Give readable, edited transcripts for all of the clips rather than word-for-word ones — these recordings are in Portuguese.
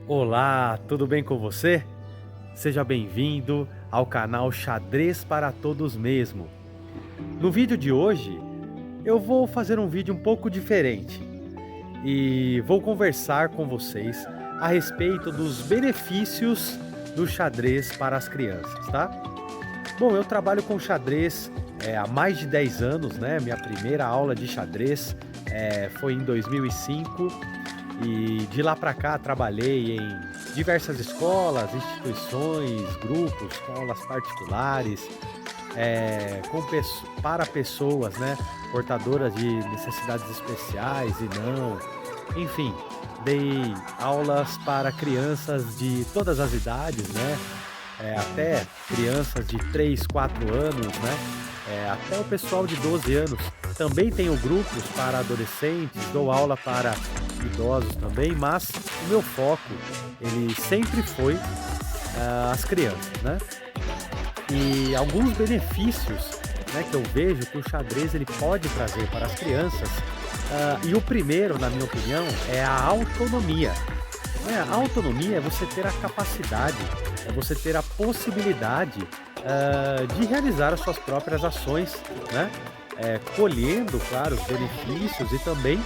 Olá, tudo bem com você? Seja bem-vindo ao canal Xadrez para Todos Mesmo. No vídeo de hoje, eu vou fazer um vídeo um pouco diferente e vou conversar com vocês a respeito dos benefícios do xadrez para as crianças, tá? Bom, eu trabalho com xadrez há mais de 10 anos, né? Minha primeira aula de xadrez foi em 2005 e de lá para cá trabalhei em diversas escolas, instituições, grupos, com aulas particulares, para pessoas, né, portadoras de necessidades especiais e não. Enfim, dei aulas para crianças de todas as idades, né? Até crianças de 3, 4 anos, né? Até o pessoal de 12 anos. Também tenho grupos para adolescentes, dou aula para idosos também, mas o meu foco, ele sempre foi as crianças, né? E alguns benefícios, né, que eu vejo que o xadrez ele pode trazer para as crianças, e o primeiro, na minha opinião, é a autonomia. A autonomia é você ter a capacidade, é você ter a possibilidade de realizar as suas próprias ações, né? Colhendo, claro, os benefícios e também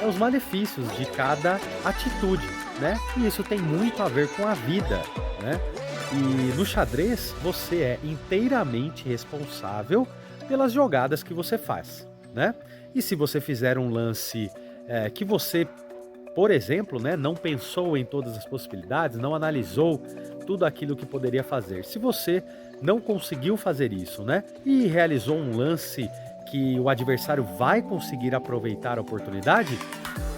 os malefícios de cada atitude, né? E isso tem muito a ver com a vida, né? E no xadrez você é inteiramente responsável pelas jogadas que você faz, né? E se você fizer um lance que você, por exemplo, né, não pensou em todas as possibilidades, não analisou tudo aquilo que poderia fazer. Se você não conseguiu fazer isso, né, e realizou um lance que o adversário vai conseguir aproveitar a oportunidade,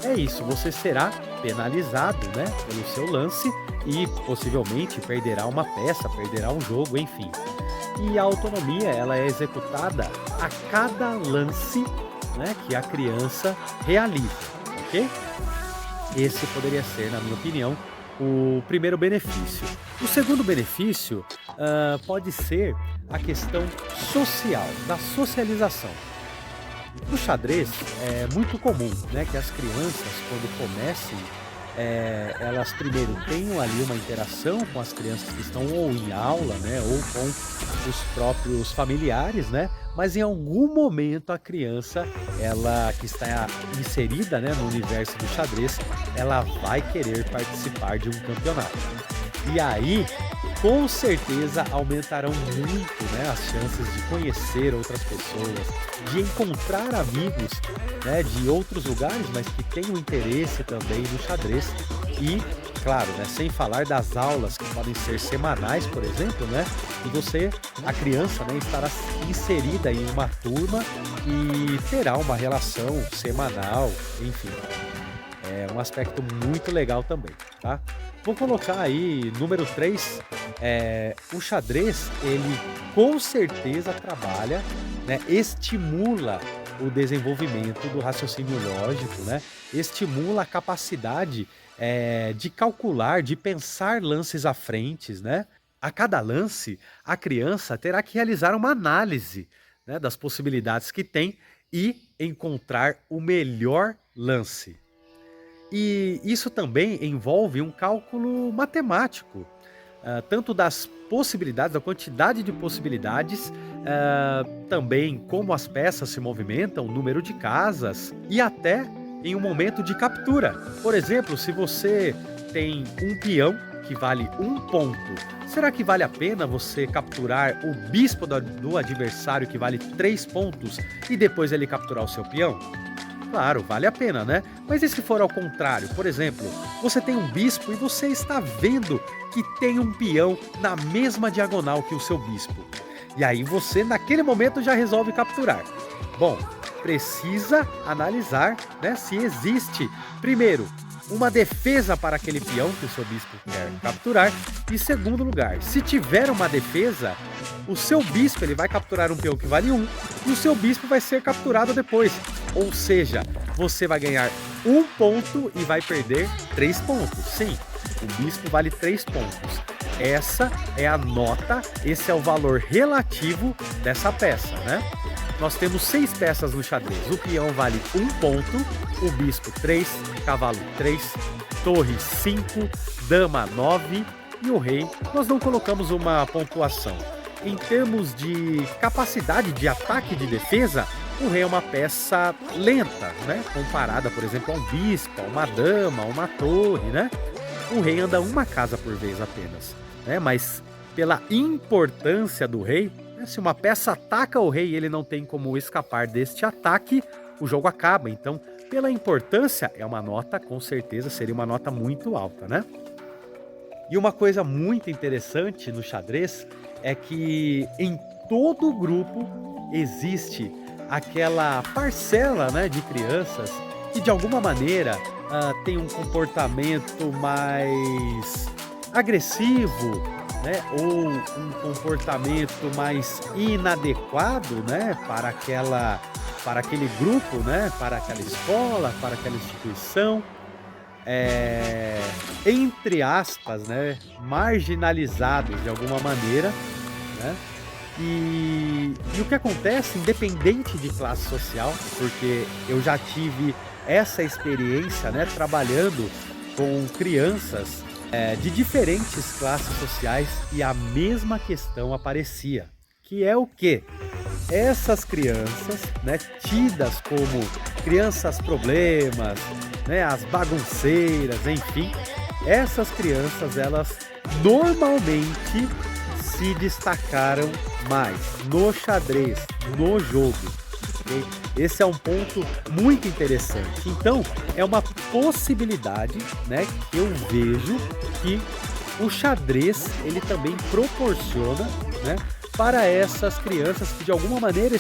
é isso, você será penalizado, né, pelo seu lance e possivelmente perderá uma peça, perderá um jogo, enfim. E a autonomia, ela é executada a cada lance, né, que a criança realiza, ok? Esse poderia ser, na minha opinião, o primeiro benefício. O segundo benefício pode ser a questão social, da socialização. No xadrez é muito comum, né, que as crianças, quando comecem, elas primeiro tenham ali uma interação com as crianças que estão ou em aula, né, ou com os próprios familiares, né, mas em algum momento a criança, ela que está inserida, né, no universo do xadrez, ela vai querer participar de um campeonato. E aí, com certeza aumentarão muito, né, as chances de conhecer outras pessoas, de encontrar amigos, né, de outros lugares, mas que tenham interesse também no xadrez. E, claro, né, sem falar das aulas que podem ser semanais, por exemplo, né, e você, a criança, né, estará inserida em uma turma e terá uma relação semanal, enfim. É um aspecto muito legal também, tá? Vou colocar aí número 3. O xadrez, ele com certeza trabalha, né, estimula o desenvolvimento do raciocínio lógico, né? Estimula a capacidade de calcular, de pensar lances à frente, né? A cada lance, a criança terá que realizar uma análise, né, das possibilidades que tem e encontrar o melhor lance. E isso também envolve um cálculo matemático, tanto das possibilidades, da quantidade de possibilidades, também como as peças se movimentam, o número de casas e até em um momento de captura. Por exemplo, se você tem um peão que vale um ponto, será que vale a pena você capturar o bispo do adversário que vale 3 pontos e depois ele capturar o seu peão? Claro, vale a pena, né? Mas e se for ao contrário? Por exemplo, você tem um bispo e você está vendo que tem um peão na mesma diagonal que o seu bispo. E aí você, naquele momento, já resolve capturar. Bom, precisa analisar, né, se existe, primeiro, uma defesa para aquele peão que o seu bispo quer capturar. E segundo lugar, se tiver uma defesa, o seu bispo ele vai capturar um peão que vale 1 e o seu bispo vai ser capturado depois. Ou seja, você vai ganhar 1 ponto e vai perder 3 pontos. Sim, o bispo vale 3 pontos. Essa é a nota, esse é o valor relativo dessa peça, né? Nós temos 6 peças no xadrez. O peão vale 1 ponto, o bispo 3, cavalo 3, torre 5, dama 9 e o rei nós não colocamos uma pontuação. Em termos de capacidade de ataque e de defesa, o rei é uma peça lenta, né? Comparada, por exemplo, a um bispo, a uma dama, a uma torre, né? O rei anda uma casa por vez apenas, né? Mas pela importância do rei, né? Se uma peça ataca o rei e ele não tem como escapar deste ataque, o jogo acaba. Então, pela importância, é uma nota, com certeza, seria uma nota muito alta, né? E uma coisa muito interessante no xadrez é que em todo grupo existe aquela parcela, né, de crianças que de alguma maneira tem um comportamento mais agressivo, né, ou um comportamento mais inadequado, né, para aquele grupo, né, para aquela escola, para aquela instituição. Entre aspas, né, marginalizados de alguma maneira, né? E o que acontece, independente de classe social, porque eu já tive essa experiência, né, trabalhando com crianças de diferentes classes sociais e a mesma questão aparecia, que é o quê? Essas crianças, né, tidas como crianças problemas, né, as bagunceiras, enfim, essas crianças, elas normalmente se destacaram mais no xadrez, no jogo. Okay? Esse é um ponto muito interessante. Então, é uma possibilidade, né, que eu vejo que o xadrez ele também proporciona, né, para essas crianças que de alguma maneira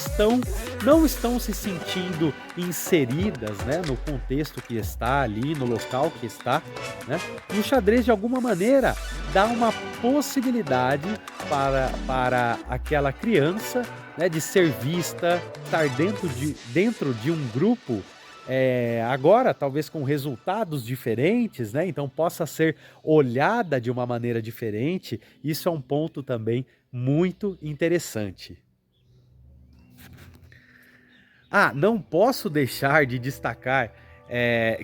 não estão se sentindo inseridas, né, no contexto que está ali, no local que está, né? E o xadrez de alguma maneira dá uma possibilidade para aquela criança, né, de ser vista, estar dentro de um grupo. Agora, talvez com resultados diferentes, né? Então possa ser olhada de uma maneira diferente. Isso é um ponto também muito interessante. Não posso deixar de destacar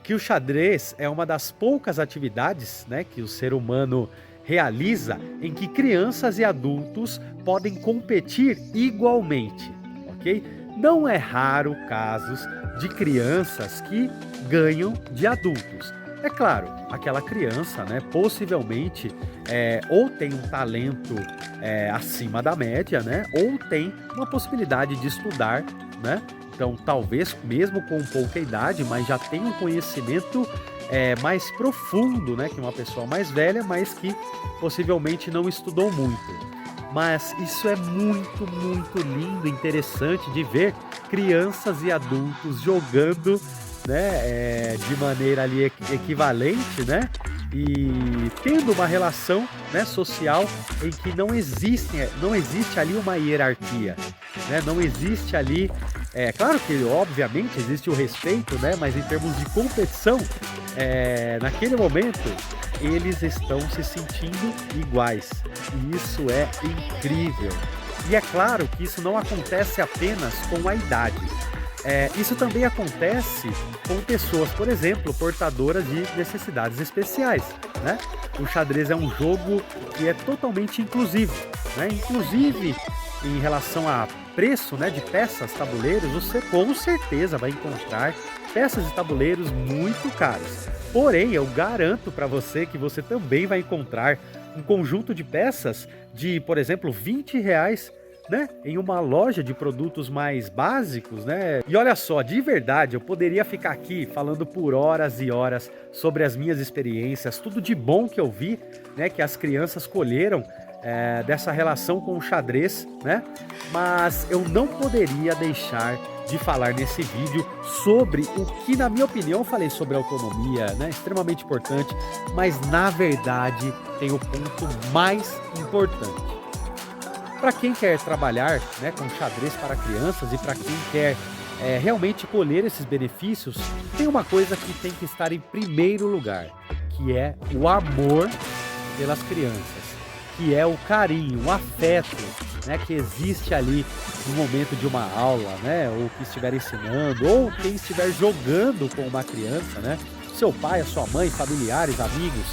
que o xadrez é uma das poucas atividades, né, que o ser humano realiza em que crianças e adultos podem competir igualmente, ok? Não é raro casos de crianças que ganham de adultos. É claro, aquela criança, né, possivelmente ou tem um talento acima da média, né, ou tem uma possibilidade de estudar, né? Então, talvez mesmo com pouca idade, mas já tem um conhecimento mais profundo, né, que uma pessoa mais velha, mas que possivelmente não estudou muito. Mas isso é muito, muito lindo, interessante de ver crianças e adultos jogando, né, de maneira ali equivalente, né, e tendo uma relação, né, social em que não existe ali uma hierarquia, né, não existe ali, claro que obviamente existe o respeito, né, mas em termos de competição, naquele momento eles estão se sentindo iguais, e isso é incrível. E é claro que isso não acontece apenas com a idade. Isso também acontece com pessoas, por exemplo, portadoras de necessidades especiais, né? O xadrez é um jogo que é totalmente inclusivo, né? Inclusive em relação a preço, né, de peças, tabuleiros, você com certeza vai encontrar peças de tabuleiros muito caras. Porém, eu garanto para você que você também vai encontrar um conjunto de peças de, por exemplo, R$ 20, né, em uma loja de produtos mais básicos, né? E olha só, de verdade, eu poderia ficar aqui falando por horas e horas sobre as minhas experiências, tudo de bom que eu vi, né, que as crianças colheram dessa relação com o xadrez, né? Mas eu não poderia deixar de falar nesse vídeo sobre o que, na minha opinião, eu falei sobre autonomia, né? Extremamente importante, mas na verdade tem o ponto mais importante. Para quem quer trabalhar, né, com xadrez para crianças e para quem quer realmente colher esses benefícios, tem uma coisa que tem que estar em primeiro lugar, que é o amor pelas crianças, que é o carinho, o afeto, né, que existe ali no momento de uma aula, né, ou que estiver ensinando, ou quem estiver jogando com uma criança, né. seu pai, a sua mãe, familiares, amigos,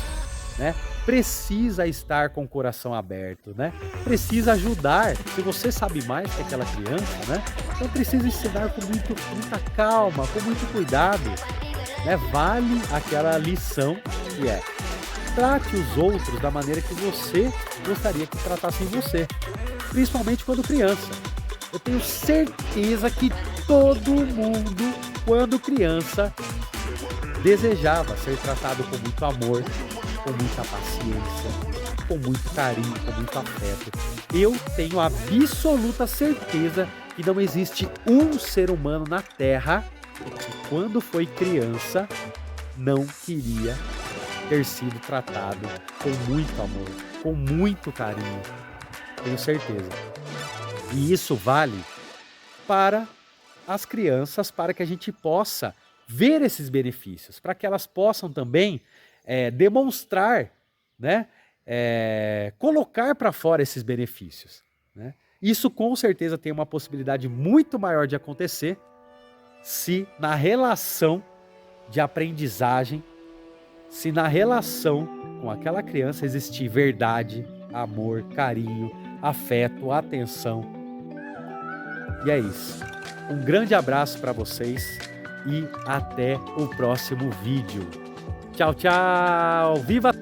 né? Precisa estar com o coração aberto, né? Precisa ajudar. Se você sabe mais que aquela criança, né? Então precisa ensinar com muita calma, com muito cuidado, né? Vale aquela lição que é: trate os outros da maneira que você gostaria que tratassem você, principalmente quando criança. Eu tenho certeza que todo mundo, quando criança, desejava ser tratado com muito amor, com muita paciência, com muito carinho, com muito afeto. Eu tenho absoluta certeza que não existe um ser humano na Terra que, quando foi criança, não queria ter sido tratado com muito amor, com muito carinho. Tenho certeza. E isso vale para as crianças, para que a gente possa ver esses benefícios, para que elas possam também demonstrar, né, colocar para fora esses benefícios, né? Isso com certeza tem uma possibilidade muito maior de acontecer se na relação de aprendizagem, se na relação com aquela criança existir verdade, amor, carinho, afeto, atenção. E é isso. Um grande abraço para vocês e até o próximo vídeo. Tchau, tchau! Viva!